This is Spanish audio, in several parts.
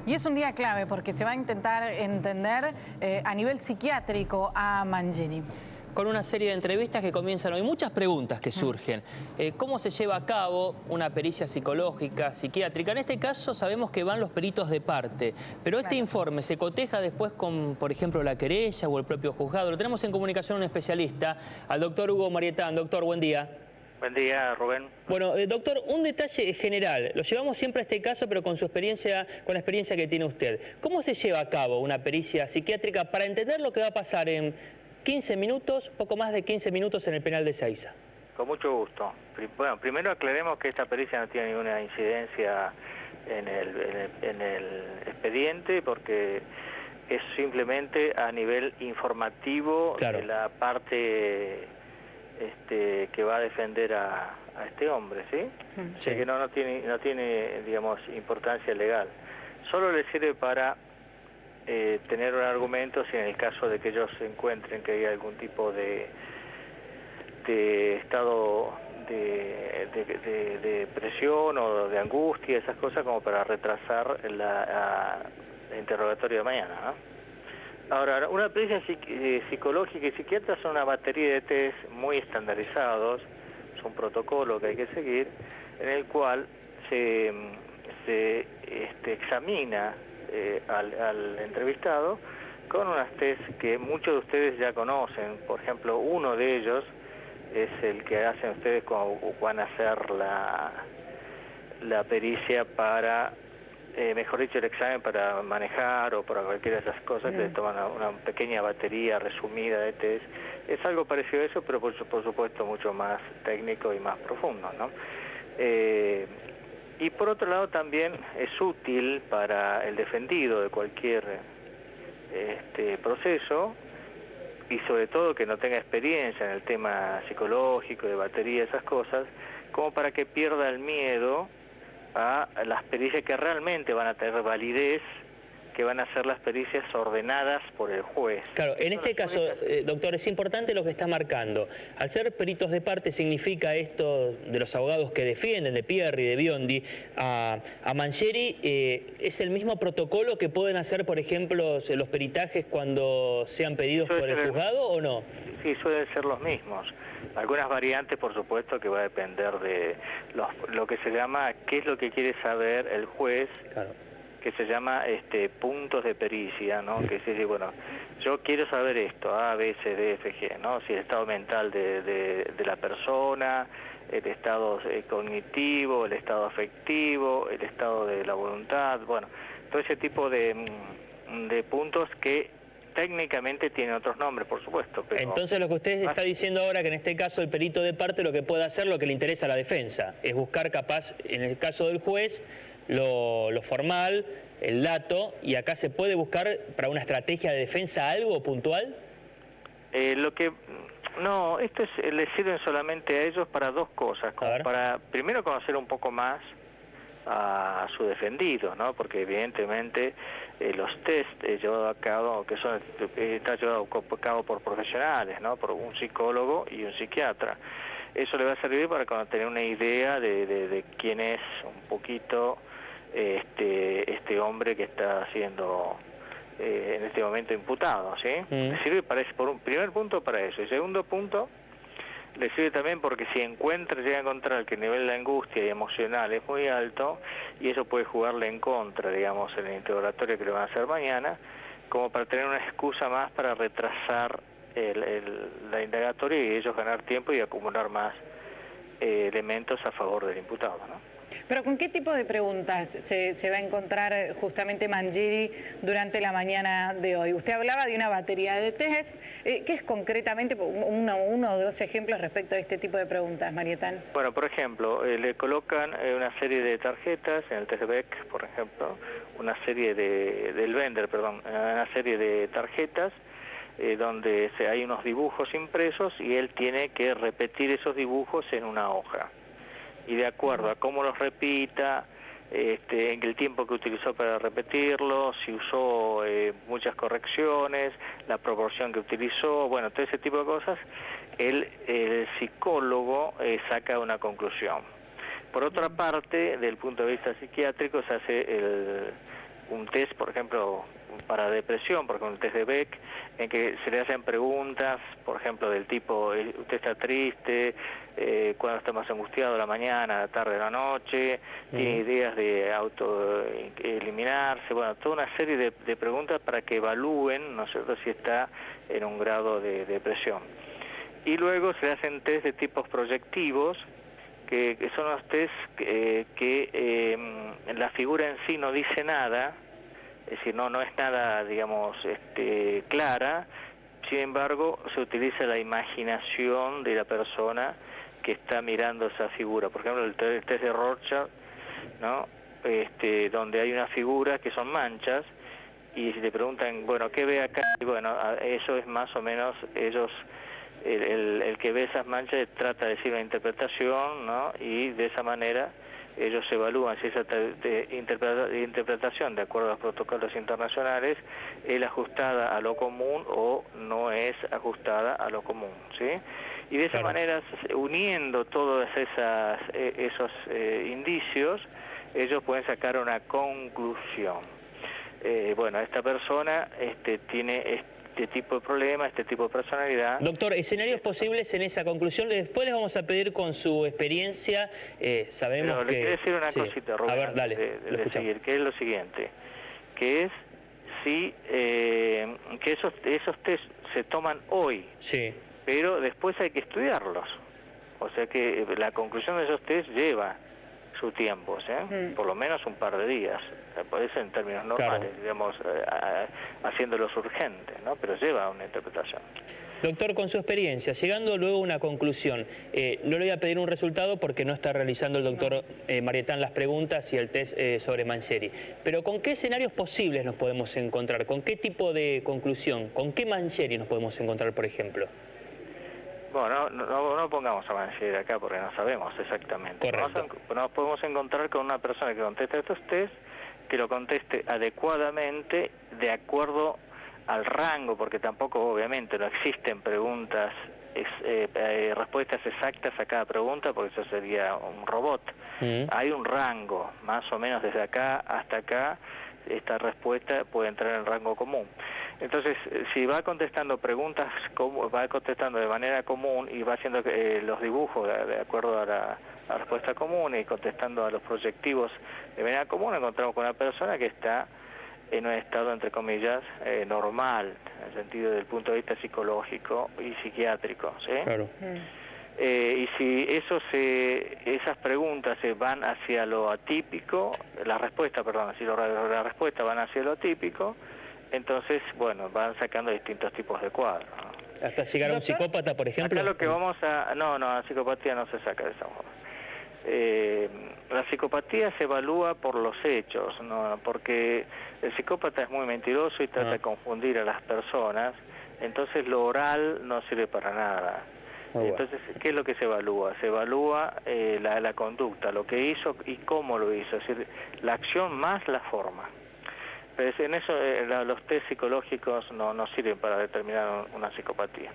Y es un día clave porque se va a intentar entender a nivel psiquiátrico a Mangieri. Con una serie de entrevistas que comienzan hoy, muchas preguntas que surgen. ¿Cómo se lleva a cabo una pericia psicológica, psiquiátrica? En este caso sabemos que van los peritos de parte, pero este informe se coteja después con, por ejemplo, la querella o el propio juzgado. Lo tenemos en comunicación a un especialista, al doctor Hugo Marietán. Doctor, buen día. Buen día, Rubén. Bueno, doctor, un detalle general. Lo llevamos siempre a este caso, pero con su experiencia, con la experiencia que tiene usted. ¿Cómo se lleva a cabo una pericia psiquiátrica para entender lo que va a pasar en 15 minutos, poco más de 15 minutos en el penal de Ezeiza? Con mucho gusto. Bueno, primero aclaremos que esta pericia no tiene ninguna incidencia en el expediente, porque es simplemente a nivel informativo de la parte que va a defender a este hombre, ¿sí? O sea que no tiene, digamos, importancia legal. Solo le sirve para tener un argumento si en el caso de que ellos encuentren que hay algún tipo de estado de presión o de angustia, esas cosas, como para retrasar la interrogatorio de mañana, ¿no? Ahora, una pericia psicológica y psiquiatra son una batería de test muy estandarizados, es un protocolo que hay que seguir, en el cual se examina al entrevistado con unas test que muchos de ustedes ya conocen. Por ejemplo, uno de ellos es el que hacen ustedes cuando van a hacer la pericia para, mejor dicho, el examen para manejar o para cualquiera de esas cosas, que toman una pequeña batería resumida de test. Es algo parecido a eso, pero por supuesto mucho más técnico y más profundo, ¿no? Y por otro lado también es útil para el defendido de cualquier proceso, y sobre todo que no tenga experiencia en el tema psicológico, de batería, esas cosas, como para que pierda el miedo a las pericias que realmente van a tener validez, que van a ser las pericias ordenadas por el juez. Claro, en este caso, doctor, es importante lo que está marcando. Al ser peritos de parte significa esto de los abogados que defienden, de Pierri, de Biondi, a Mangieri, ¿es el mismo protocolo que pueden hacer, por ejemplo, los peritajes cuando sean pedidos por el juzgado o no? Sí, suelen ser los mismos. Algunas variantes, por supuesto, que va a depender de lo que se llama, qué es lo que quiere saber el juez. Claro. Que se llama puntos de pericia, ¿no? Que se dice, bueno, yo quiero saber esto, A, B, C, D, F, G, ¿no? Si el estado mental de la persona, el estado cognitivo, el estado afectivo, el estado de la voluntad, bueno, todo ese tipo de puntos que técnicamente tienen otros nombres, por supuesto. Pero entonces lo que usted está diciendo ahora, que en este caso el perito de parte lo que puede hacer, lo que le interesa a la defensa, es buscar capaz, en el caso del juez, lo formal, el dato, y acá se puede buscar para una estrategia de defensa algo puntual. No, le sirven solamente a ellos para dos cosas, como para primero conocer un poco más a su defendido, ¿no? Porque evidentemente los test llevados a cabo, está llevado a cabo por profesionales, ¿no? Por un psicólogo y un psiquiatra. Eso le va a servir para tener una idea de quién es un poquito este hombre que está siendo en este momento imputado, ¿sí? Le sirve por un primer punto para eso. Y segundo punto, le sirve también porque si llega a encontrar que el nivel de angustia y emocional es muy alto, y eso puede jugarle en contra, digamos, en el interrogatorio que le van a hacer mañana, como para tener una excusa más para retrasar la indagatoria y ellos ganar tiempo y acumular más elementos a favor del imputado, ¿no? Pero ¿con qué tipo de preguntas se va a encontrar justamente Mangieri durante la mañana de hoy? Usted hablaba de una batería de test. ¿Qué es concretamente uno o dos ejemplos respecto a este tipo de preguntas, Marietán? Bueno, por ejemplo, le colocan una serie de tarjetas en el test de Beck, por ejemplo, una serie una serie de tarjetas donde hay unos dibujos impresos y él tiene que repetir esos dibujos en una hoja. Y de acuerdo a cómo los repita, en el tiempo que utilizó para repetirlo, si usó muchas correcciones, la proporción que utilizó, bueno, todo ese tipo de cosas, el psicólogo saca una conclusión. Por otra parte, desde el punto de vista psiquiátrico, se hace un test, por ejemplo, para depresión, por ejemplo, un test de Beck, en que se le hacen preguntas, por ejemplo, del tipo, ¿usted está triste? ¿Cuándo está más angustiado? ¿La mañana, la tarde, la noche? ¿Tiene ideas de auto-eliminarse? Bueno, toda una serie de preguntas para que evalúen, ¿no es cierto?, si está en un grado de depresión. Y luego se hacen test de tipos proyectivos, que son los test que la figura en sí no dice nada, es decir, no es nada, digamos, clara. Sin embargo, se utiliza la imaginación de la persona que está mirando esa figura. Por ejemplo, el test de Rorschach, ¿no? Donde hay una figura que son manchas, y si te preguntan, bueno, ¿qué ve acá? Y bueno, eso es más o menos ellos... El que ve esas manchas trata de decir una interpretación, ¿no? Y de esa manera ellos evalúan si esa interpretación, de acuerdo a los protocolos internacionales, es ajustada a lo común o no es ajustada a lo común, ¿sí? Y de esa manera, uniendo todos esos indicios, ellos pueden sacar una conclusión. Bueno, esta persona tiene este tipo de problema, este tipo de personalidad. Doctor, escenarios posibles en esa conclusión. Después les vamos a pedir con su experiencia, sabemos pero que... le quiero decir una cosita, Rubén, a ver, dale, de seguir, que es lo siguiente, que es si que esos test se toman hoy, pero después hay que estudiarlos. O sea que la conclusión de esos test lleva su tiempo, por lo menos un par de días, puede ser en términos normales, digamos, haciéndolos urgentes, ¿no? Pero lleva una interpretación. Doctor, con su experiencia, llegando luego a una conclusión, no le voy a pedir un resultado porque no está realizando el doctor Marietán las preguntas y el test sobre Mangieri, pero ¿con qué escenarios posibles nos podemos encontrar? ¿Con qué tipo de conclusión? ¿Con qué Mangieri nos podemos encontrar, por ejemplo? Bueno, no pongamos a Mangieri acá porque no sabemos exactamente. Nos podemos encontrar con una persona que conteste estos test, que lo conteste adecuadamente, de acuerdo al rango, porque tampoco obviamente no existen preguntas, respuestas exactas a cada pregunta, porque eso sería un robot. Hay un rango, más o menos desde acá hasta acá, esta respuesta puede entrar en el rango común. Entonces, si va contestando preguntas, va contestando de manera común y va haciendo los dibujos de acuerdo a la respuesta común y contestando a los proyectivos de manera común, encontramos con una persona que está en un estado, entre comillas, normal, en el sentido del punto de vista psicológico y psiquiátrico, ¿sí? Claro. Y si esas preguntas van hacia lo atípico, la respuesta van hacia lo atípico, entonces, bueno, van sacando distintos tipos de cuadros, ¿no? ¿Hasta llegar a un psicópata, por ejemplo? Acá lo que vamos a... No, la psicopatía no se saca de esa forma. La psicopatía se evalúa por los hechos, ¿no? Porque el psicópata es muy mentiroso y trata de confundir a las personas, entonces lo oral no sirve para nada. Entonces, ¿qué es lo que se evalúa? Se evalúa la conducta, lo que hizo y cómo lo hizo, es decir, la acción más la forma. Pero en eso los test psicológicos no sirven para determinar una psicopatía.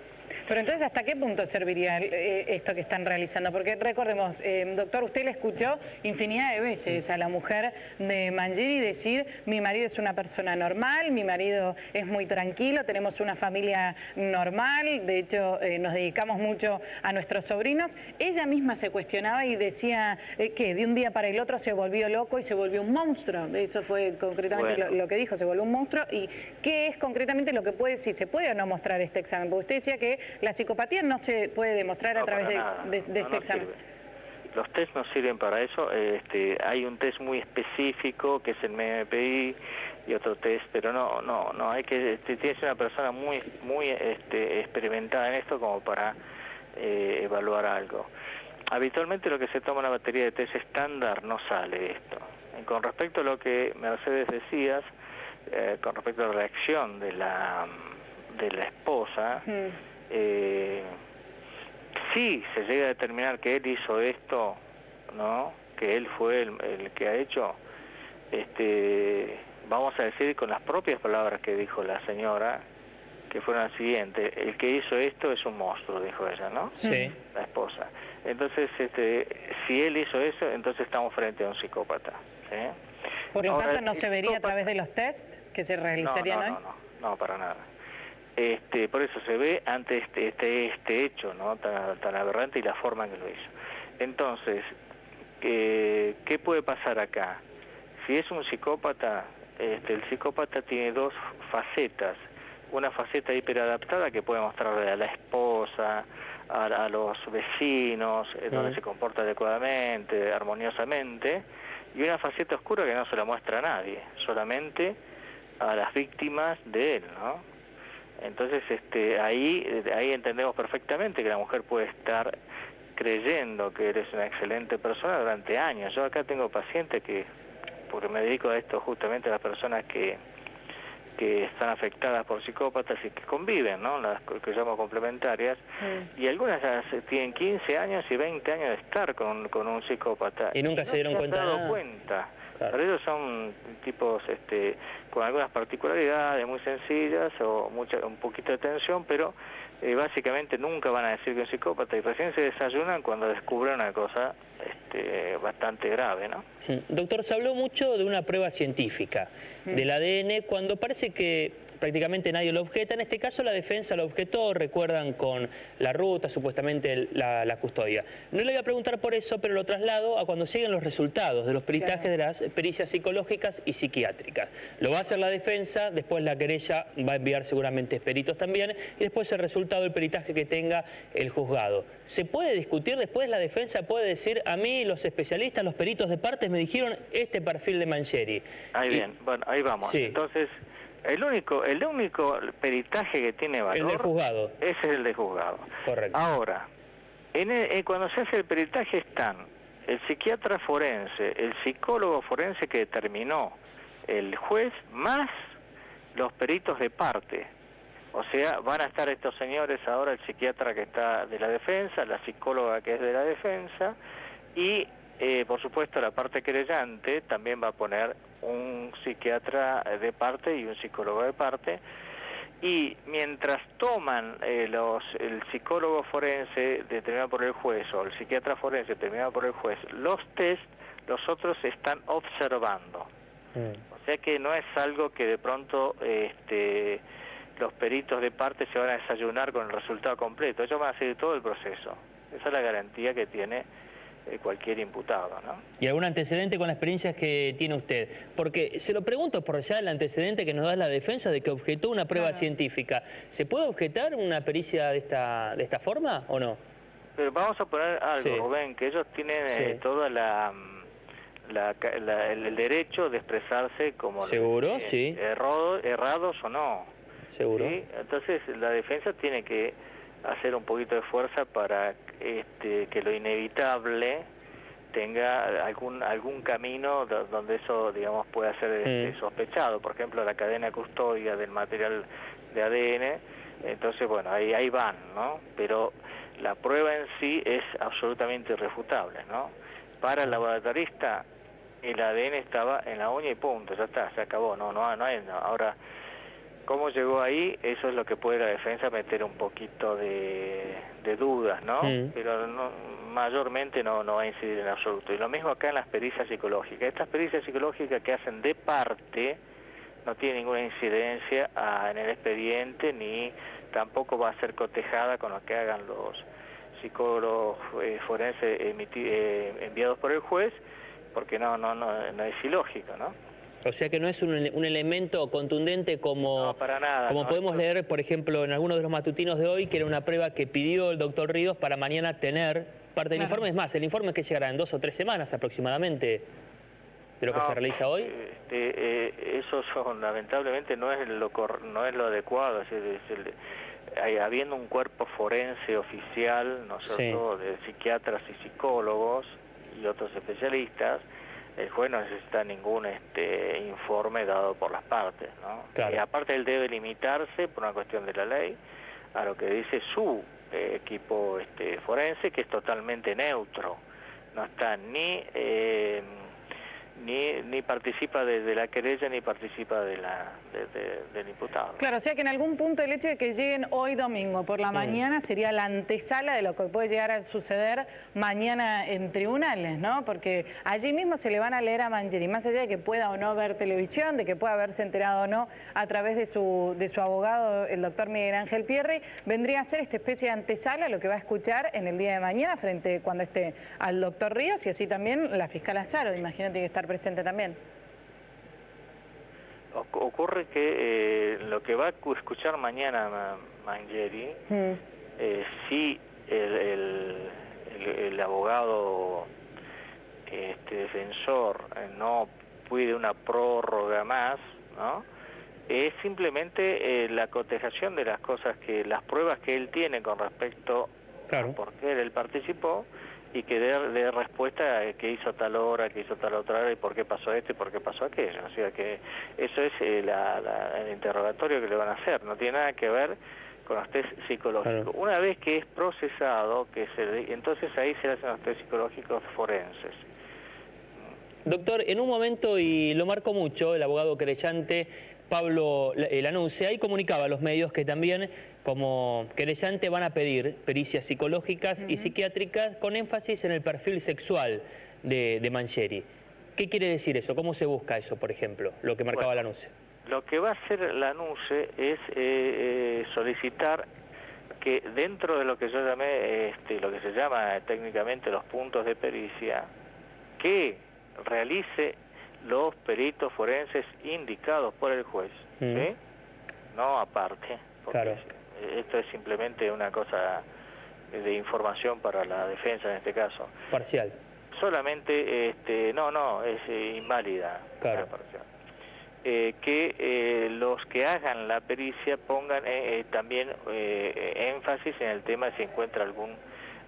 Pero entonces, ¿hasta qué punto serviría esto que están realizando? Porque recordemos, doctor, usted le escuchó infinidad de veces a la mujer de Mangieri decir: mi marido es una persona normal, mi marido es muy tranquilo, tenemos una familia normal, de hecho nos dedicamos mucho a nuestros sobrinos. Ella misma se cuestionaba y decía que de un día para el otro se volvió loco y se volvió un monstruo. Eso fue concretamente lo que dijo, se volvió un monstruo. ¿Y qué es concretamente lo que puede, si se puede o no mostrar este examen? Porque usted decía que la psicopatía no se puede demostrar a través de este examen. Los test no sirven para eso. Hay un test muy específico que es el MMPI y otro test, pero no hay que tiene que ser una persona muy experimentada en esto como para evaluar algo. Habitualmente lo que se toma en la batería de test estándar no sale de esto. Con respecto a lo que Mercedes decías, con respecto a la reacción de la esposa, si se llega a determinar que él hizo esto, ¿no? Que él fue el que ha hecho, vamos a decir con las propias palabras que dijo la señora, que fueron las siguientes: el que hizo esto es un monstruo, dijo ella, ¿no? Sí. La esposa. Entonces, si él hizo eso, entonces estamos frente a un psicópata, ¿sí? Por lo tanto, ¿no se vería a través de los test que se realizarían hoy? No, para nada. Por eso se ve ante este hecho, ¿no? Tan aberrante y la forma en que lo hizo. Entonces, ¿qué puede pasar acá? Si es un psicópata, el psicópata tiene dos facetas. Una faceta hiperadaptada que puede mostrarle a la esposa, a los vecinos, donde se comporta adecuadamente, armoniosamente, y una faceta oscura que no se la muestra a nadie, solamente a las víctimas de él, ¿no? Entonces ahí entendemos perfectamente que la mujer puede estar creyendo que eres una excelente persona durante años. Yo acá tengo pacientes porque me dedico a esto justamente a las personas que están afectadas por psicópatas y que conviven, ¿no? Las que llamo complementarias, y algunas ya tienen 15 años y 20 años de estar con un psicópata. Y nunca se dieron cuenta de nada. Cuenta. Claro. Pero ellos son tipos con algunas particularidades muy sencillas o un poquito de tensión, pero básicamente nunca van a decir que es un psicópata, y recién se desayunan cuando descubren una cosa bastante grave, ¿no? Doctor, se habló mucho de una prueba científica, del ADN, cuando parece que prácticamente nadie lo objeta. En este caso la defensa lo objetó, recuerdan, con la ruta, supuestamente la custodia. No le voy a preguntar por eso, pero lo traslado a cuando lleguen los resultados de los peritajes de las pericias psicológicas y psiquiátricas. Lo va a hacer la defensa, después la querella va a enviar seguramente peritos también, y después el resultado del peritaje que tenga el juzgado. ¿Se puede discutir después? La defensa puede decir: a mí los especialistas, los peritos de partes me dijeron este perfil de Mangieri. Bien, bueno, ahí vamos. Sí. Entonces, el único peritaje que tiene valor, el del juzgado. Ese es el del juzgado. Correcto. Ahora, cuando se hace el peritaje están el psiquiatra forense, el psicólogo forense que determinó el juez, más los peritos de parte. O sea, van a estar estos señores ahora, el psiquiatra que está de la defensa, la psicóloga que es de la defensa, y por supuesto la parte querellante también va a poner un psiquiatra de parte y un psicólogo de parte, y mientras toman el psicólogo forense determinado por el juez o el psiquiatra forense determinado por el juez los test, los otros están observando. O sea que no es algo que de pronto los peritos de parte se van a desayunar con el resultado completo. Ellos van a seguir todo el proceso. Esa es la garantía que tiene cualquier imputado, ¿no? ¿Y algún antecedente con las experiencias que tiene usted? Porque se lo pregunto por allá el antecedente que nos da la defensa de que objetó una prueba científica. ¿Se puede objetar una pericia de esta forma o no? Pero vamos a poner algo, Rubén, que ellos tienen toda el derecho de expresarse como ¿seguro? Sí. Errados o no. ¿Seguro? ¿Sí? Entonces la defensa tiene que hacer un poquito de fuerza para que lo inevitable tenga algún camino donde eso, digamos, pueda ser sospechado. Por ejemplo, la cadena de custodia del material de ADN. Entonces, bueno, ahí van, ¿no? Pero la prueba en sí es absolutamente irrefutable, ¿no? Para el laboratorista, el ADN estaba en la uña y punto, ya está, se acabó, no hay. Ahora, ¿cómo llegó ahí? Eso es lo que puede la defensa meter un poquito de dudas, ¿no? Pero mayormente no va a incidir en absoluto. Y lo mismo acá en las pericias psicológicas. Estas pericias psicológicas que hacen de parte no tienen ninguna incidencia en el expediente, ni tampoco va a ser cotejada con lo que hagan los psicólogos forenses enviados por el juez, porque no es ilógico, ¿no? O sea que no es un elemento contundente como, para nada, como podemos leer, por ejemplo, en algunos de los matutinos de hoy, que era una prueba que pidió el doctor Ríos para mañana tener parte del informe. Es más, el informe que llegará en 2 o 3 semanas aproximadamente de lo que se realiza hoy. Eso lamentablemente no es lo adecuado. Habiendo un cuerpo forense oficial, nosotros de psiquiatras y psicólogos y otros especialistas, el juez no necesita ningún informe dado por las partes, ¿no? Claro. Y aparte él debe limitarse, por una cuestión de la ley, a lo que dice su equipo ni participa de la querella ni participa del imputado. Claro, o sea que en algún punto el hecho de que lleguen hoy domingo por la mañana sería la antesala de lo que puede llegar a suceder mañana en tribunales, ¿no? Porque allí mismo se le van a leer a Mangieri, más allá de que pueda o no ver televisión, de que pueda haberse enterado o no a través de su abogado, el doctor Miguel Ángel Pierri, vendría a ser esta especie de antesala lo que va a escuchar en el día de mañana frente cuando esté al doctor Ríos y así también la fiscal Azaro, imagínate que estar presente también. Ocurre que lo que va a escuchar mañana Mangieri, si el abogado defensor no pide una prórroga más, ¿no? Es simplemente la cotejación de las cosas las pruebas que él tiene con respecto a por qué él participó, y que dé respuesta a qué hizo tal hora, qué hizo tal otra hora, y por qué pasó esto y por qué pasó aquello. O sea que eso es el interrogatorio que le van a hacer, no tiene nada que ver con los test psicológicos. Una vez que es procesado, entonces ahí se hacen los test psicológicos forenses. Doctor, en un momento, y lo marcó mucho el abogado querellante Pablo Lanuse, ahí comunicaba a los medios que también como querellante van a pedir pericias psicológicas y psiquiátricas con énfasis en el perfil sexual de Mangieri. ¿Qué quiere decir eso? ¿Cómo se busca eso, por ejemplo, lo que marcaba Lanuse? Lo que va a hacer Lanuse es solicitar que dentro de lo que yo llamé, lo que se llama técnicamente los puntos de pericia, que realice los peritos forenses indicados por el juez, ¿sí? No aparte, porque esto es simplemente una cosa de información para la defensa en este caso. Parcial. Solamente, no, es inválida. Claro. Parcial. Que los que hagan la pericia pongan también énfasis en el tema de si encuentra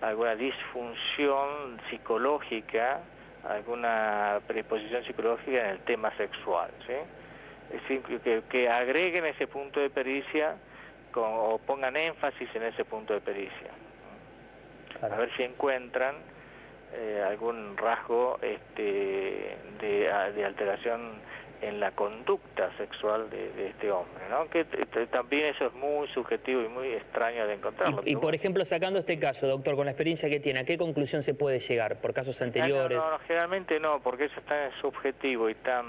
alguna disfunción psicológica, alguna predisposición psicológica en el tema sexual, ¿sí? Es decir, que agreguen ese punto de pericia o pongan énfasis en ese punto de pericia. A ver si encuentran algún rasgo de alteración en la conducta sexual de este hombre, ¿no? Que también eso es muy subjetivo y muy extraño de encontrarlo. Y por ejemplo, sacando este caso, doctor, con la experiencia que tiene, ¿a qué conclusión se puede llegar por casos anteriores? No, generalmente no, porque eso es tan subjetivo y tan...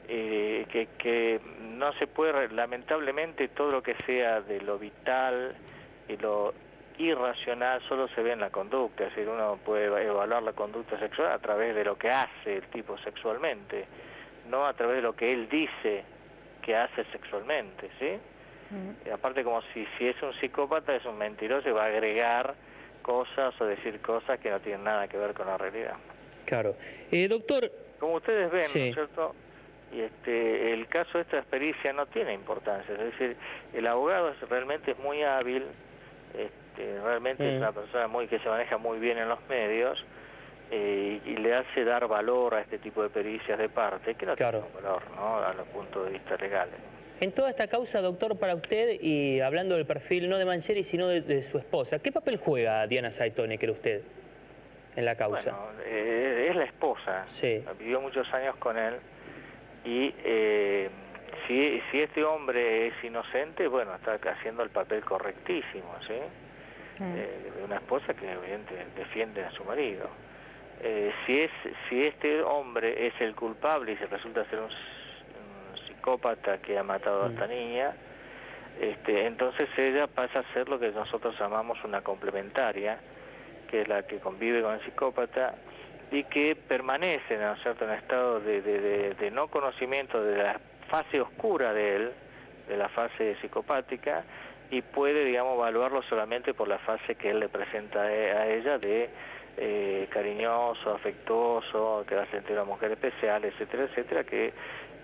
que no se puede, lamentablemente, todo lo que sea de lo vital y lo irracional solo se ve en la conducta. Es decir, uno puede evaluar la conducta sexual a través de lo que hace el tipo sexualmente, no a través de lo que él dice que hace sexualmente, ¿sí? Y aparte, como si es un psicópata, es un mentiroso y va a agregar cosas o decir cosas que no tienen nada que ver con la realidad. Claro. Doctor... Como ustedes ven, ¿no es cierto? Y el caso de esta pericia no tiene importancia, es decir, el abogado realmente es muy hábil, realmente es una persona que se maneja muy bien en los medios, y le hace dar valor a este tipo de pericias de parte, que no tiene valor, ¿no?, a los puntos de vista legales. En toda esta causa, doctor, para usted, y hablando del perfil no de Mangieri, sino de su esposa, ¿qué papel juega Diana Saitone, cree usted, en la causa? Bueno, es la esposa, vivió muchos años con él, y si este hombre es inocente, bueno, está haciendo el papel correctísimo, ¿sí? De una esposa que evidentemente defiende a su marido. Si este hombre es el culpable y se resulta ser un psicópata que ha matado a esta niña, entonces ella pasa a ser lo que nosotros llamamos una complementaria, que es la que convive con el psicópata y que permanece, ¿no es cierto?, en estado de no conocimiento de la fase oscura de él, de la fase psicopática, y puede, digamos, evaluarlo solamente por la fase que él le presenta a ella de cariñoso, afectuoso, que va a sentir una mujer especial, etcétera, etcétera, que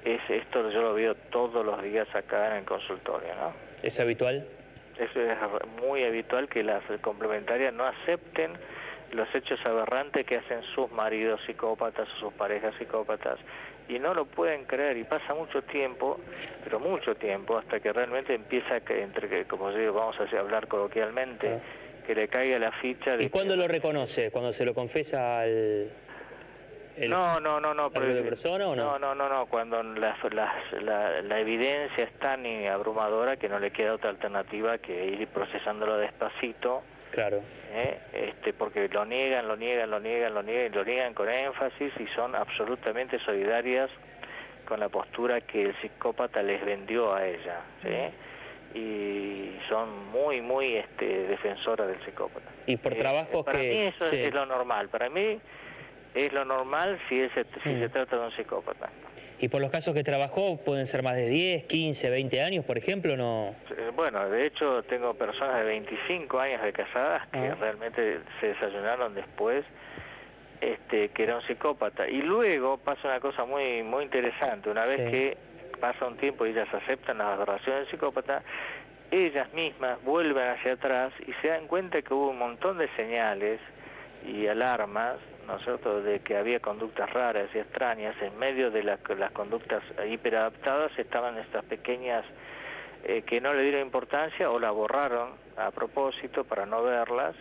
esto yo lo veo todos los días acá en el consultorio, ¿no? ¿Es habitual? Eso es muy habitual, que las complementarias no acepten los hechos aberrantes que hacen sus maridos psicópatas o sus parejas psicópatas, y no lo pueden creer, y pasa mucho tiempo, pero mucho tiempo, hasta que realmente empieza, como digo, vamos a hablar coloquialmente, que le caiga la ficha de... ¿Y cuándo lo reconoce? ¿Cuando se lo confesa al...? ¿La propia persona o no? No, cuando la evidencia es tan abrumadora que no le queda otra alternativa que ir procesándolo despacito. Claro. Porque lo niegan con énfasis y son absolutamente solidarias con la postura que el psicópata les vendió a ella, ¿sí? Y son muy defensoras del psicópata. Y por trabajos para mí eso es lo normal, para mí es lo normal si se trata de un psicópata. ¿Y por los casos que trabajó pueden ser más de 10, 15, 20 años, por ejemplo, no? Bueno, de hecho tengo personas de 25 años de casadas que realmente se desayunaron después que era un psicópata. Y luego pasa una cosa muy muy interesante. Una vez que pasa un tiempo y ellas aceptan la adoración del psicópata, ellas mismas vuelven hacia atrás y se dan cuenta que hubo un montón de señales y alarmas, ¿no es cierto?, de que había conductas raras y extrañas. En medio de las conductas hiperadaptadas estaban estas pequeñas que no le dieron importancia o la borraron a propósito para no verlas,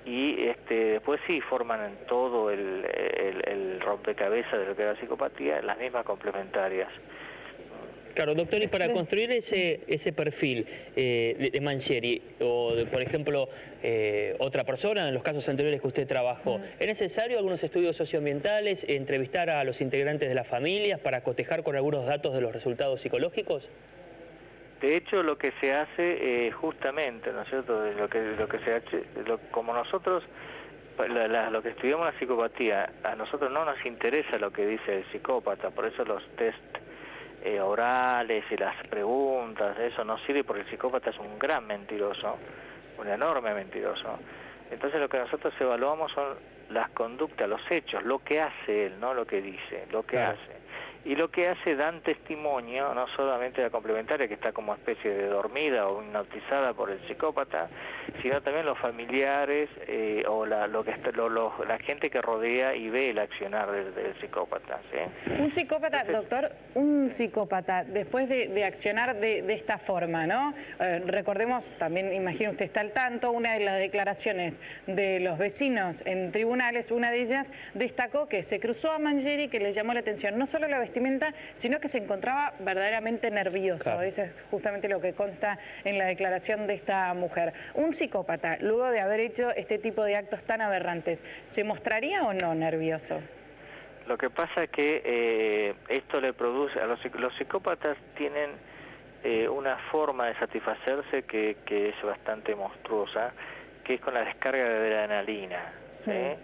y después sí forman en todo el rompecabezas de lo que era la psicopatía las mismas complementarias. Claro, doctor, y para construir ese perfil de Mangieri, o de, por ejemplo, otra persona, en los casos anteriores que usted trabajó, ¿es necesario algunos estudios socioambientales, entrevistar a los integrantes de las familias para cotejar con algunos datos de los resultados psicológicos? De hecho, lo que se hace justamente, ¿no es cierto?, como nosotros, lo que estudiamos la psicopatía, a nosotros no nos interesa lo que dice el psicópata, por eso los test orales y las preguntas, eso no sirve porque el psicópata es un gran mentiroso, un enorme mentiroso. Entonces lo que nosotros evaluamos son las conductas, los hechos, lo que hace él, no lo que dice, lo que hace. Y lo que hace dan testimonio, no solamente la complementaria, que está como especie de dormida o hipnotizada por el psicópata, sino también los familiares o la gente que rodea y ve el accionar del psicópata, ¿sí? Un psicópata, doctor, un psicópata, después de accionar de esta forma, ¿no? Recordemos, también imagino usted está al tanto, una de las declaraciones de los vecinos en tribunales, una de ellas destacó que se cruzó a Mangieri, que le llamó la atención no solo la vestimenta, sino que se encontraba verdaderamente nervioso. Claro. Eso es justamente lo que consta en la declaración de esta mujer. Un psicópata, luego de haber hecho este tipo de actos tan aberrantes, ¿se mostraría o no nervioso? Lo que pasa es que esto le produce, a los psicópatas tienen una forma de satisfacerse que es bastante monstruosa, que es con la descarga de adrenalina, ¿sí?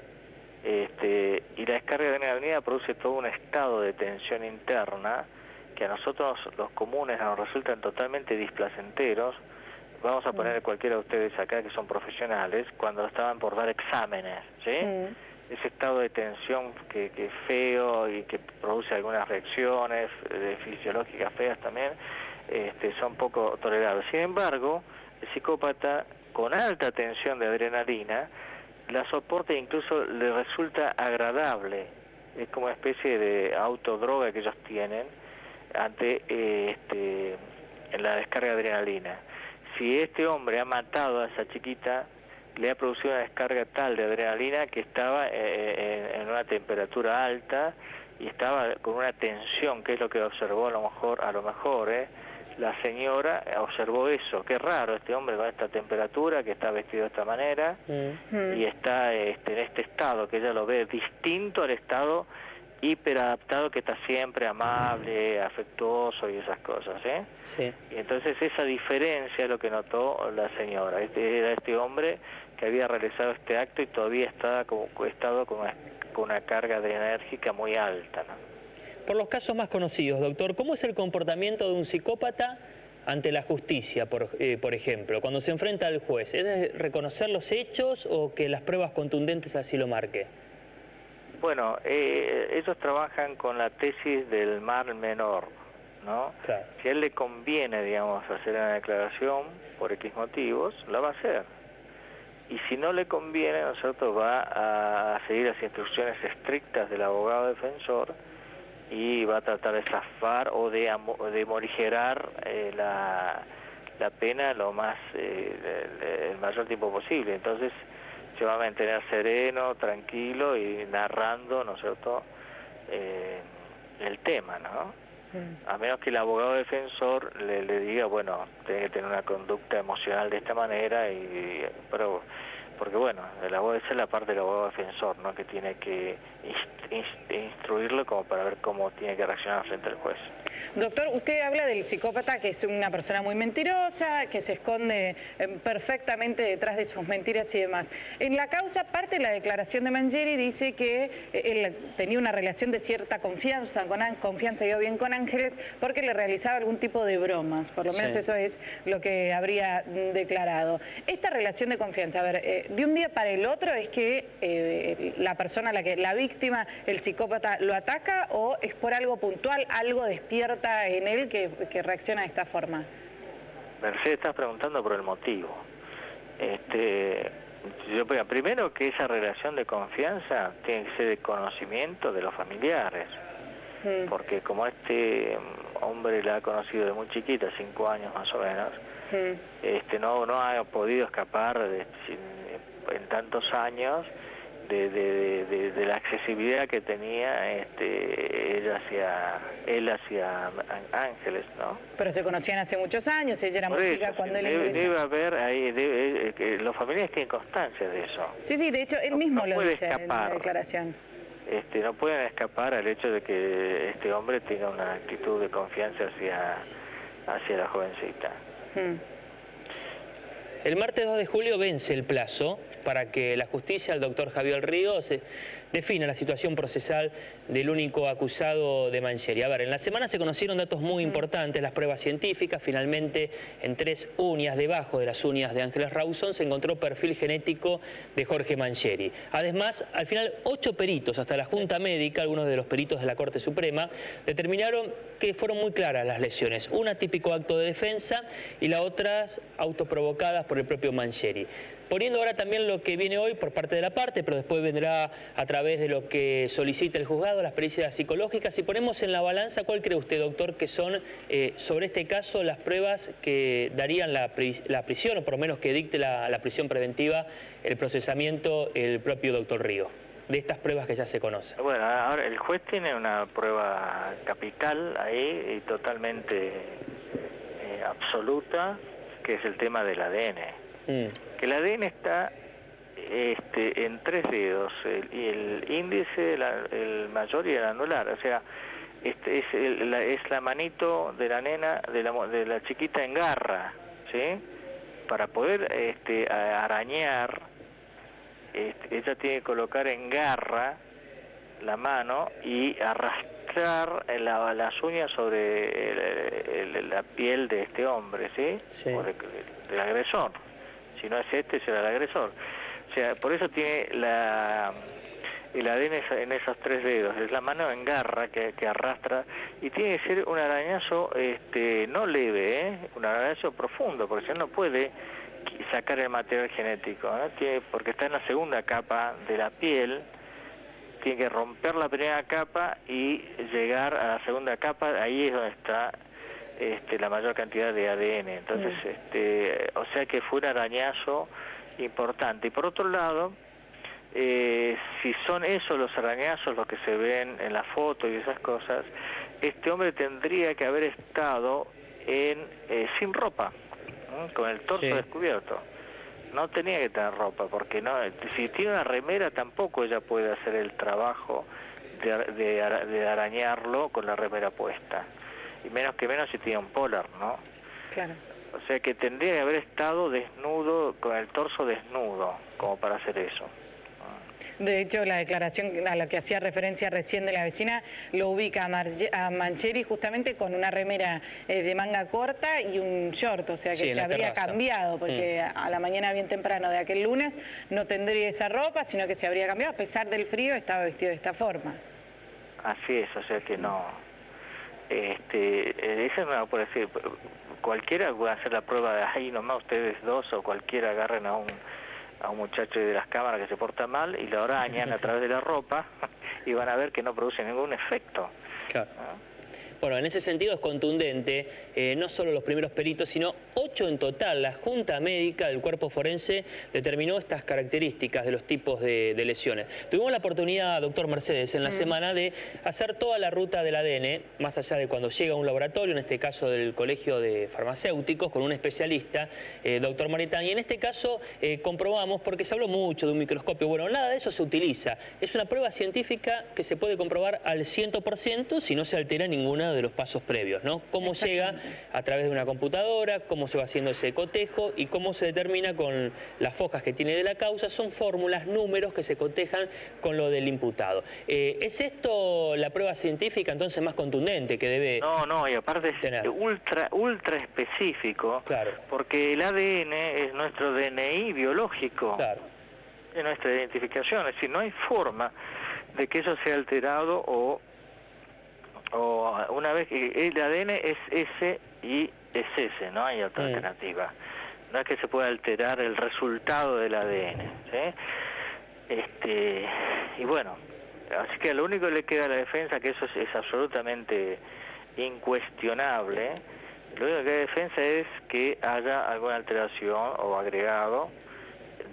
Y la descarga de adrenalina produce todo un estado de tensión interna que a nosotros los comunes nos resultan totalmente displacenteros. Vamos a poner a cualquiera de ustedes acá que son profesionales cuando estaban por dar exámenes, ¿sí? Ese estado de tensión que es feo y que produce algunas reacciones fisiológicas feas también, son poco tolerables. Sin embargo, el psicópata con alta tensión de adrenalina la soporta e incluso le resulta agradable. Es como una especie de autodroga que ellos tienen ante la descarga de adrenalina. Si este hombre ha matado a esa chiquita, le ha producido una descarga tal de adrenalina que estaba en una temperatura alta y estaba con una tensión, que es lo que observó a lo mejor la señora observó eso. Qué raro este hombre con esta temperatura, que está vestido de esta manera y está en este estado que ella lo ve distinto al estado hiperadaptado que está siempre amable, afectuoso y esas cosas, Sí. Y entonces esa diferencia es lo que notó la señora. Era este hombre que había realizado este acto y todavía estaba con una carga adrenérgica muy alta, ¿no? Por los casos más conocidos, doctor, ¿cómo es el comportamiento de un psicópata ante la justicia, por ejemplo, cuando se enfrenta al juez? ¿Es de reconocer los hechos o que las pruebas contundentes así lo marque? Bueno, ellos trabajan con la tesis del mal menor, ¿no? Claro. Si a él le conviene, digamos, hacer una declaración por X motivos, la va a hacer. Y si no le conviene, nosotros va a seguir las instrucciones estrictas del abogado defensor y va a tratar de zafar o de morigerar la pena el mayor tiempo posible. Entonces se va a mantener sereno, tranquilo y narrando, ¿no es cierto?, el tema, ¿no? A menos que el abogado defensor le diga, bueno, tiene que tener una conducta emocional de esta manera, pero porque bueno, esa es la parte del abogado defensor, ¿no? Que tiene que instruirlo como para ver cómo tiene que reaccionar frente al juez. Doctor, usted habla del psicópata que es una persona muy mentirosa, que se esconde perfectamente detrás de sus mentiras y demás. En la causa, parte de la declaración de Mangieri dice que él tenía una relación de cierta confianza, digo bien, con Ángeles, porque le realizaba algún tipo de bromas. Por lo menos eso es lo que habría declarado. Esta relación de confianza, a ver, de un día para el otro es que la persona, la víctima, el psicópata, lo ataca, o es por algo puntual, algo despierta en él que reacciona de esta forma. Mercedes, estás preguntando por el motivo. Primero que esa relación de confianza tiene que ser de conocimiento de los familiares, porque como este hombre la ha conocido de muy chiquita, 5 años más o menos, no ha podido escapar en tantos años de la accesibilidad que tenía él hacia Ángeles, ¿no? Pero se conocían hace muchos años, ella era muy chica cuando él ingresó. Debe haber ahí, los familiares tienen constancia de eso. Sí, de hecho él mismo lo dice en la declaración. No pueden escapar al hecho de que este hombre tenga una actitud de confianza hacia la jovencita. El martes 2 de julio vence el plazo para que la justicia, el doctor Javier Ríos, defina la situación procesal del único acusado de Mangieri. A ver, en la semana se conocieron datos muy importantes, las pruebas científicas. Finalmente, en 3 uñas debajo de las uñas de Ángeles Rawson se encontró perfil genético de Jorge Mangieri. Además, al final, 8 peritos, hasta la Junta Médica, algunos de los peritos de la Corte Suprema, determinaron que fueron muy claras las lesiones. Una típico acto de defensa y la otra autoprovocadas por el propio Mangieri. Poniendo ahora también lo que viene hoy por parte de la parte, pero después vendrá a través de lo que solicita el juzgado, las pericias psicológicas. Si ponemos en la balanza, ¿cuál cree usted, doctor, que son sobre este caso las pruebas que darían la prisión, o por lo menos que dicte la prisión preventiva, el procesamiento, el propio doctor Ríos, de estas pruebas que ya se conocen? Bueno, ahora el juez tiene una prueba capital ahí y totalmente absoluta, que es el tema del ADN. Que el ADN está en 3 dedos, el índice, el mayor y el anular. O sea, es la manito de la nena, de la chiquita en garra, ¿sí? Para poder arañar, ella tiene que colocar en garra la mano y arrastrar las uñas sobre la piel de este hombre, ¿sí? O del agresor. Si no es será el agresor. O sea, por eso tiene el ADN en esos 3 dedos. Es la mano en garra que arrastra, y tiene que ser un arañazo no leve, un arañazo profundo, porque si no puede sacar el material genético, ¿no? Porque está en la segunda capa de la piel, tiene que romper la primera capa y llegar a la segunda capa. Ahí es donde está la mayor cantidad de ADN. Entonces, o sea que fue un arañazo importante. Y por otro lado, si son esos los arañazos los que se ven en la foto y esas cosas, este hombre tendría que haber estado sin ropa, ¿no? Con el torso descubierto. No tenía que tener ropa, porque si tiene una remera tampoco ella puede hacer el trabajo de arañarlo con la remera puesta. Y menos si tiene un polar, ¿no? Claro. O sea que tendría que haber estado desnudo, con el torso desnudo, como para hacer eso. De hecho, la declaración a la que hacía referencia recién de la vecina lo ubica a Mangieri justamente con una remera de manga corta y un short, o sea que se habría cambiado, porque a la mañana bien temprano de aquel lunes no tendría esa ropa, sino que se habría cambiado. A pesar del frío, estaba vestido de esta forma. Así es, o sea que no... Eso no puede decir, cualquiera puede hacer la prueba de ahí nomás, ustedes dos o cualquiera agarren a un muchacho de las cámaras que se porta mal y lo arañan a través de la ropa y van a ver que no produce ningún efecto. Claro. Bueno, en ese sentido es contundente, no solo los primeros peritos, sino 8 en total. La Junta Médica del Cuerpo Forense determinó estas características de los tipos de lesiones. Tuvimos la oportunidad, doctor Mercedes, en la semana de hacer toda la ruta del ADN, más allá de cuando llega a un laboratorio, en este caso del Colegio de Farmacéuticos, con un especialista, doctor Marietán, y en este caso comprobamos, porque se habló mucho de un microscopio, bueno, nada de eso se utiliza. Es una prueba científica que se puede comprobar al 100% si no se altera ninguno de los pasos previos, ¿no? Cómo llega a través de una computadora, cómo se va haciendo ese cotejo y cómo se determina con las fojas que tiene de la causa. Son fórmulas, números que se cotejan con lo del imputado. ¿Es esto la prueba científica entonces más contundente que debe No, y aparte tener? Es ultra específico, claro, porque el ADN es nuestro DNI biológico, claro, es nuestra identificación, es decir, no hay forma de que eso sea alterado o una vez que el ADN es ese y es ese, no hay otra alternativa. No es que se pueda alterar el resultado del ADN, ¿sí? Y bueno, así que lo único que le queda a la defensa, que eso es absolutamente incuestionable, lo único que queda a la defensa es que haya alguna alteración o agregado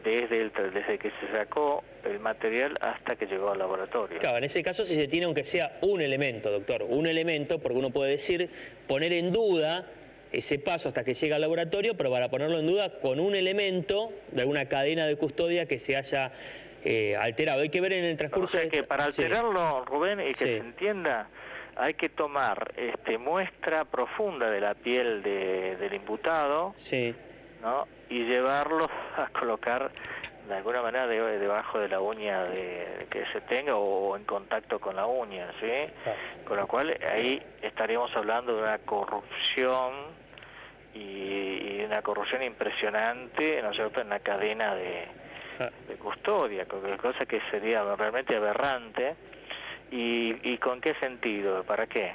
desde que se sacó el material hasta que llegó al laboratorio. Claro, en ese caso si se tiene aunque sea un elemento, doctor, un elemento, porque uno puede decir, poner en duda ese paso hasta que llega al laboratorio, pero para ponerlo en duda con un elemento de alguna cadena de custodia que se haya alterado. Hay que ver en el transcurso... O sea que para alterarlo, sí, Rubén, y que se entienda, hay que tomar muestra profunda de la piel del imputado, sí, ¿no? Y llevarlo a colocar de alguna manera debajo de la uña que se tenga o en contacto con la uña, ¿sí? Con lo cual ahí estaríamos hablando de una corrupción y una corrupción impresionante, ¿no es cierto?, en la cadena de custodia, cosa que sería realmente aberrante. ¿Y con qué sentido? ¿Para qué?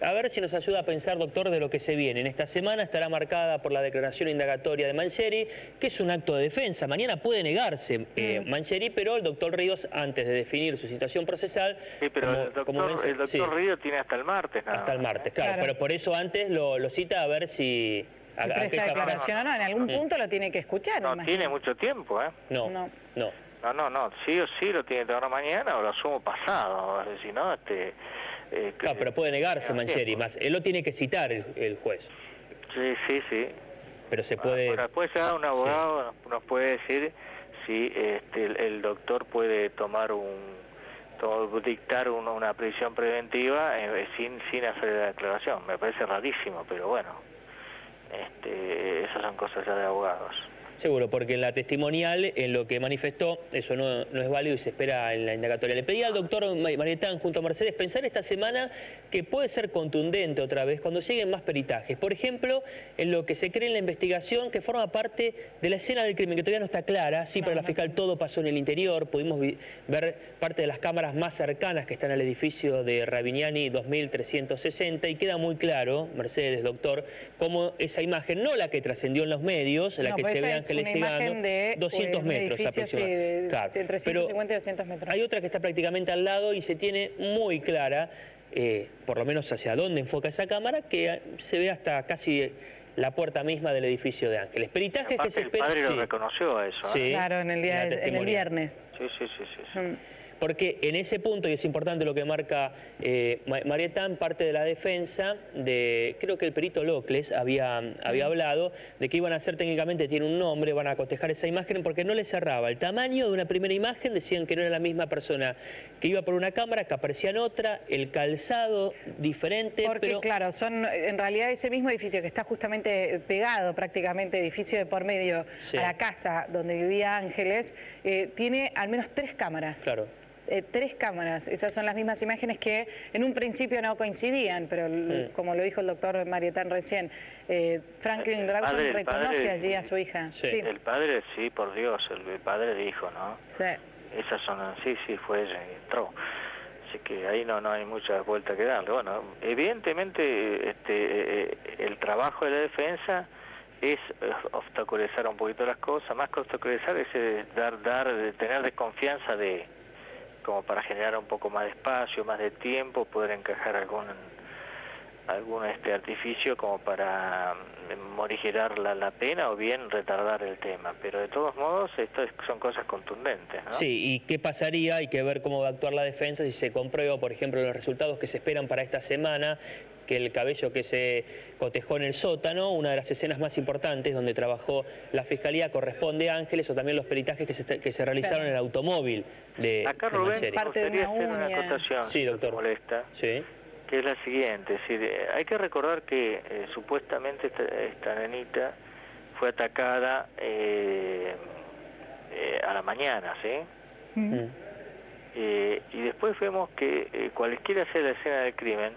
A ver si nos ayuda a pensar, doctor, de lo que se viene. En esta semana estará marcada por la declaración indagatoria de Mangieri, que es un acto de defensa. Mañana puede negarse Mangieri, pero el doctor Ríos, antes de definir su situación procesal... Sí, pero el doctor Ríos tiene hasta el martes. Hasta el martes, claro. Pero por eso antes lo cita a ver si... Si presta declaración o no, en algún punto lo tiene que escuchar. No tiene mucho tiempo, ¿eh? No. Sí o sí lo tiene que tomar mañana o lo asumo pasado. Si no, claro, pero puede negarse Mangieri, más él lo tiene que citar el juez. Sí. Pero se puede... Bueno, después ya un abogado nos puede decir si el doctor puede dictar una prisión preventiva sin hacer la declaración. Me parece rarísimo, pero bueno, esas son cosas ya de abogados. Seguro, porque en la testimonial, en lo que manifestó, eso no es válido y se espera en la indagatoria. Le pedí al doctor Marietán junto a Mercedes pensar esta semana que puede ser contundente otra vez cuando lleguen más peritajes. Por ejemplo, en lo que se cree en la investigación que forma parte de la escena del crimen, que todavía no está clara. Sí, para la fiscal todo pasó en el interior. Pudimos ver parte de las cámaras más cercanas que están al edificio de Ravignani 2360 y queda muy claro, Mercedes, doctor, cómo esa imagen, no la que trascendió en los medios, la que se vean que le imagen de 200 metros aproximadamente. Claro. Entre 150 y 200 metros. Hay otra que está prácticamente al lado y se tiene muy clara, por lo menos hacia dónde enfoca esa cámara, que se ve hasta casi la puerta misma del edificio de Ángeles. Peritajes que se esperan... El padre lo reconoció a eso. Sí, claro, en el viernes. Sí. Porque en ese punto, y es importante lo que marca Marietán, parte de la defensa, creo que el perito Locles había hablado de que iban a hacer técnicamente, tiene un nombre, van a cotejar esa imagen porque no le cerraba el tamaño de una primera imagen, decían que no era la misma persona que iba por una cámara, que aparecía en otra, el calzado diferente. Porque claro, son en realidad ese mismo edificio que está justamente pegado prácticamente, edificio de por medio a la casa donde vivía Ángeles, tiene al menos 3 cámaras. Claro. 3 cámaras, esas son las mismas imágenes que en un principio no coincidían, pero como lo dijo el doctor Marietán recién, Franklin Rawson reconoce allí a su hija. Sí. El padre, sí, por Dios, el padre dijo, ¿no? Sí. Esas son, sí, fue ella y entró. Así que ahí no hay mucha vuelta que darle. Bueno, evidentemente el trabajo de la defensa es obstaculizar un poquito las cosas, más que obstaculizar es tener desconfianza de como para generar un poco más de espacio, más de tiempo, poder encajar algún artificio como para morigerar la pena o bien retardar el tema, pero de todos modos esto son cosas contundentes, ¿no? Sí, ¿y qué pasaría? Hay que ver cómo va a actuar la defensa si se comprueba, por ejemplo, los resultados que se esperan para esta semana, que el cabello que se cotejó en el sótano, una de las escenas más importantes donde trabajó la Fiscalía, corresponde a Ángeles, o también los peritajes que se realizaron en el automóvil de Acá, Rubén, Mangieri. me gustaría hacer una acotación, sí, doctor. si te molesta. Sí. Que es la siguiente, es decir, hay que recordar que supuestamente esta nenita fue atacada a la mañana, ¿sí? Y después vemos que cualquiera sea la escena del crimen,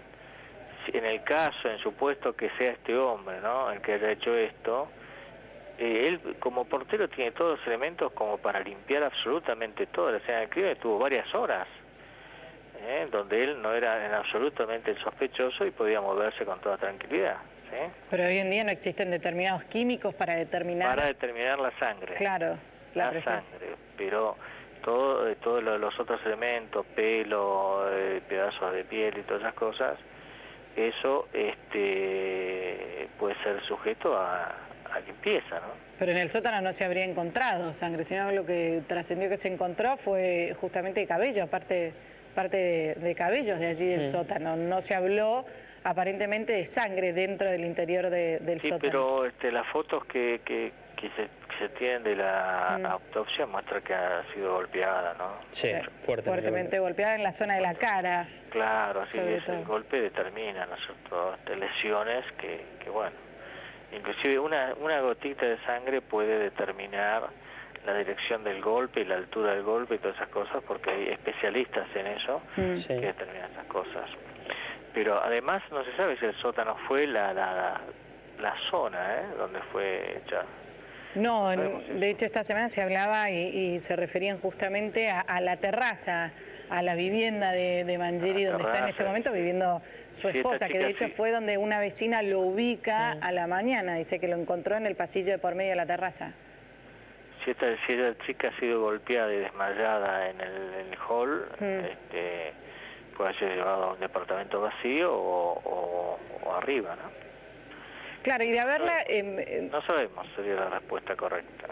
en el caso, en supuesto que sea este hombre, ¿no?, el que haya hecho esto, él como portero tiene todos los elementos como para limpiar absolutamente toda la escena del crimen. Estuvo varias horas donde él no era en absolutamente el sospechoso y podía moverse con toda tranquilidad, ¿sí? Pero hoy en día no existen determinados químicos para determinar... Para determinar la sangre. Claro, la presencia. Sangre, pero todos los otros elementos, pelo, pedazos de piel y todas esas cosas, eso puede ser sujeto a limpieza, ¿no? Pero en el sótano no se habría encontrado sangre, sino lo que trascendió que se encontró fue justamente cabello, parte de cabellos de allí del sótano. No se habló aparentemente de sangre dentro del interior del sótano. Sí, pero las fotos que se tienen de la autopsia muestran que ha sido golpeada, ¿no? Sí, fuertemente golpeada en la zona de la cara. Claro, así es, el golpe determina, ¿no es cierto?, lesiones que bueno, inclusive una gotita de sangre puede determinar la dirección del golpe y la altura del golpe y todas esas cosas, porque hay especialistas en eso que determinan esas cosas. Pero además no se sabe si el sótano fue la zona donde fue hecha. No, de hecho esta semana se hablaba y se referían justamente a la terraza, a la vivienda de Mangieri, donde está en este momento viviendo su esposa, que de hecho fue donde una vecina lo ubica a la mañana, dice que lo encontró en el pasillo de por medio de la terraza. Si esta chica ha sido golpeada y desmayada en el hall, puede ser llevado a un departamento vacío o arriba, ¿no? Claro, y de haberla... no sabemos, sería la respuesta correcta.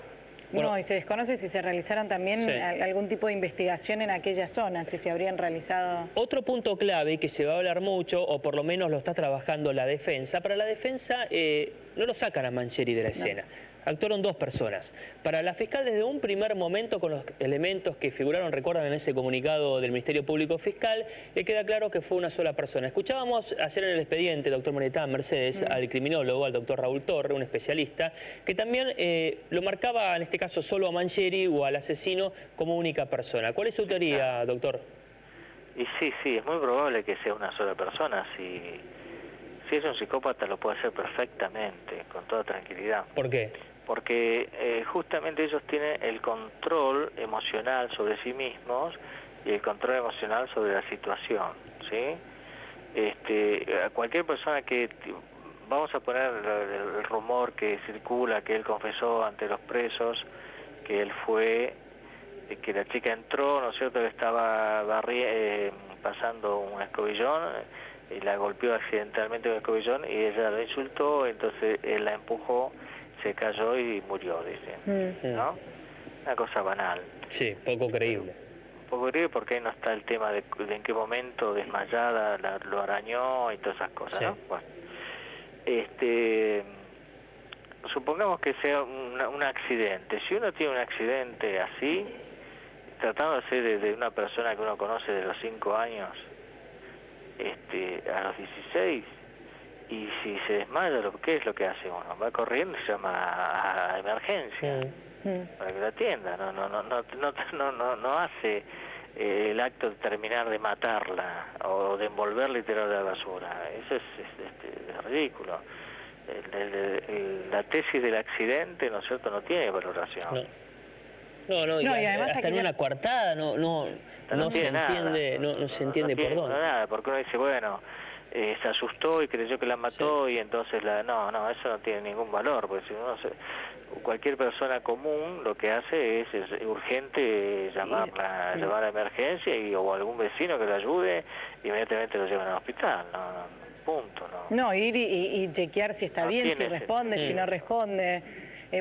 Bueno, no, y se desconoce si se realizaron también algún tipo de investigación en aquella zona, si se habrían realizado... Otro punto clave que se va a hablar mucho, o por lo menos lo está trabajando la defensa, para la defensa no lo sacan a Mangieri de la escena. Actuaron dos personas. Para la fiscal, desde un primer momento, con los elementos que figuraron, recuerdan, en ese comunicado del Ministerio Público Fiscal, le queda claro que fue una sola persona. Escuchábamos ayer en el expediente, doctor Moretán Mercedes, al criminólogo, al doctor Raúl Torre, un especialista, que también lo marcaba, en este caso, solo a Mangieri o al asesino como única persona. ¿Cuál es su teoría, doctor? Y sí, es muy probable que sea una sola persona. Si es un psicópata lo puede hacer perfectamente, con toda tranquilidad. ¿Por qué? Porque justamente ellos tienen el control emocional sobre sí mismos y el control emocional sobre la situación, ¿sí? A cualquier persona que... Vamos a poner el rumor que circula, que él confesó ante los presos, que él fue... que la chica entró, ¿no es cierto?, que estaba pasando un escobillón y la golpeó accidentalmente con el escobillón y ella lo insultó, entonces él la empujó, se cayó y murió, dice, ¿no? Una cosa banal. Sí, poco creíble. Poco creíble porque ahí no está el tema de en qué momento desmayada lo arañó y todas esas cosas, ¿no? Bueno, supongamos que sea un accidente. Si uno tiene un accidente así, tratando de ser de una persona que uno conoce de los 5 años, a los 16, y si se desmaya, ¿qué es lo que hace uno? Va corriendo y se llama a emergencia para que lo atienda. No hace el acto de terminar de matarla o de envolverla y tirarla a la basura. Eso es ridículo. La tesis del accidente, ¿no es cierto?, no tiene valoración. No, y además hasta en una coartada no se entiende por dónde. Nada, porque uno dice, bueno, se asustó y creyó que la mató y entonces no, eso no tiene ningún valor, porque si uno cualquier persona común lo que hace es urgente llamar a emergencia o algún vecino que lo ayude, inmediatamente lo llevan al hospital, punto. No, ir y chequear si está bien, si responde, si no responde.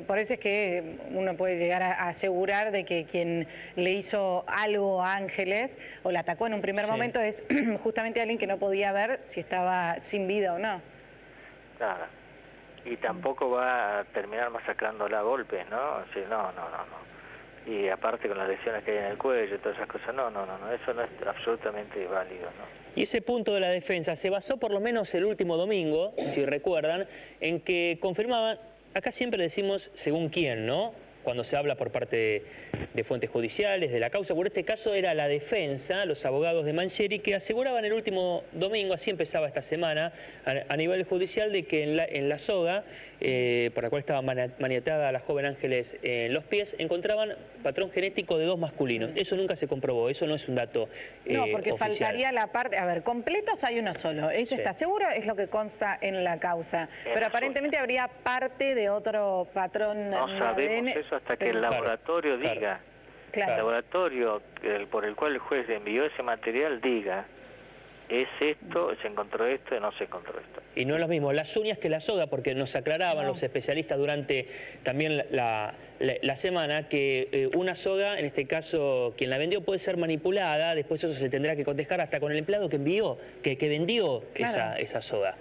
Por eso es que uno puede llegar a asegurar de que quien le hizo algo a Ángeles o la atacó en un primer momento es justamente alguien que no podía ver si estaba sin vida o no. Claro. Y tampoco va a terminar masacrándola a golpes, ¿no? Sí, no. Y aparte con las lesiones que hay en el cuello y todas esas cosas, no, eso no es absolutamente válido, ¿no? Y ese punto de la defensa se basó por lo menos el último domingo, si recuerdan, en que confirmaban, acá siempre decimos según quién, ¿no? Cuando se habla por parte de fuentes judiciales, de la causa. Por este caso era la defensa, los abogados de Mangieri, que aseguraban el último domingo, así empezaba esta semana, a nivel judicial, de que en la soga, por la cual estaba maniatada la joven Ángeles en los pies, encontraban patrón genético de 2 masculinos. Eso nunca se comprobó, eso no es un dato No, porque oficial. faltaría la parte... A ver, completos hay uno solo, eso está seguro, es lo que consta en la causa. Pero aparentemente habría parte de otro patrón no sabemos ADN. Eso hasta que el laboratorio diga, el laboratorio por el cual el juez envió ese material diga, es esto, se encontró esto y no se encontró esto. Y no es lo mismo las uñas que la soga, porque nos aclaraban los especialistas durante también la semana que una soga, en este caso quien la vendió, puede ser manipulada, después eso se tendrá que contestar hasta con el empleado que envió, que vendió esa soga.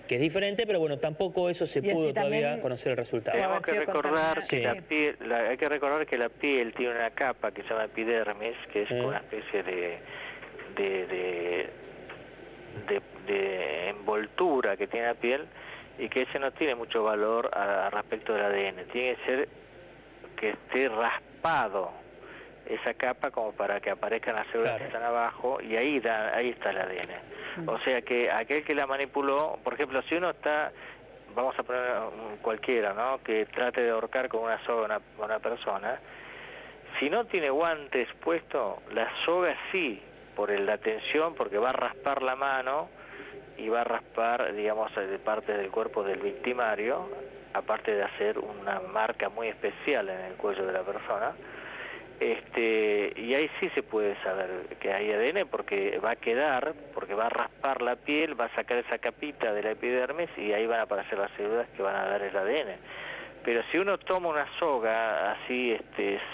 Que es diferente, pero bueno, tampoco eso se pudo todavía conocer el resultado. Tenemos que recordar que hay que recordar que la piel tiene una capa que se llama epidermis, que es una especie de envoltura que tiene la piel, y que ese no tiene mucho valor respecto del ADN. Tiene que ser que esté raspado esa capa como para que aparezcan las células que están abajo, y ahí está el ADN. O sea que aquel que la manipuló, por ejemplo, si uno está, vamos a poner cualquiera, ¿no?, que trate de ahorcar con una soga a una persona, si no tiene guantes puestos, la soga sí, por la tensión, porque va a raspar la mano y va a raspar, digamos, de parte del cuerpo del victimario, aparte de hacer una marca muy especial en el cuello de la persona. Y ahí sí se puede saber que hay ADN porque va a quedar, porque va a raspar la piel, va a sacar esa capita de la epidermis y ahí van a aparecer las células que van a dar el ADN. Pero si uno toma una soga así,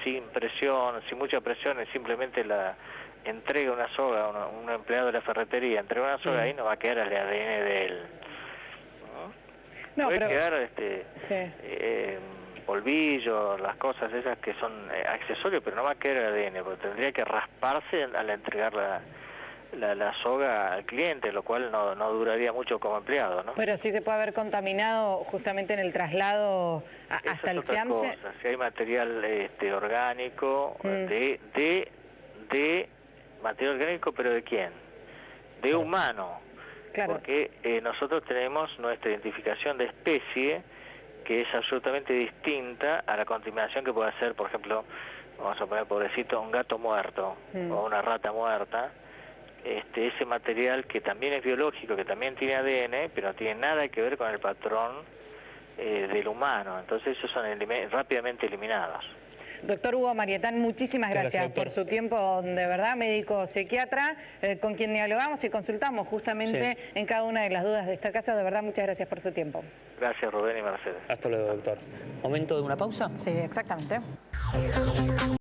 sin presión, sin mucha presión, y simplemente la entrega una soga a un empleado de la ferretería, entrega una soga, ahí no va a quedar el ADN de él. ¿No? Puede quedar polvillo, las cosas esas que son accesorios, pero no va a quedar el ADN, porque tendría que rasparse al entregar la soga al cliente, lo cual no duraría mucho como empleado, ¿no? Pero sí se puede haber contaminado justamente en el traslado hasta el SIAMSE. Si hay material orgánico, de material orgánico, pero ¿de quién? De humano. Claro. Porque nosotros tenemos nuestra identificación de especie, que es absolutamente distinta a la contaminación que puede hacer, por ejemplo, vamos a poner, pobrecito, un gato muerto o una rata muerta. Ese material que también es biológico, que también tiene ADN, pero no tiene nada que ver con el patrón del humano. Entonces esos son rápidamente eliminados. Doctor Hugo Marietán, muchísimas gracias por su tiempo, de verdad, médico psiquiatra, con quien dialogamos y consultamos justamente en cada una de las dudas de este caso. De verdad, muchas gracias por su tiempo. Gracias, Rubén y Mercedes. Hasta luego, doctor. ¿Momento de una pausa? Sí, exactamente.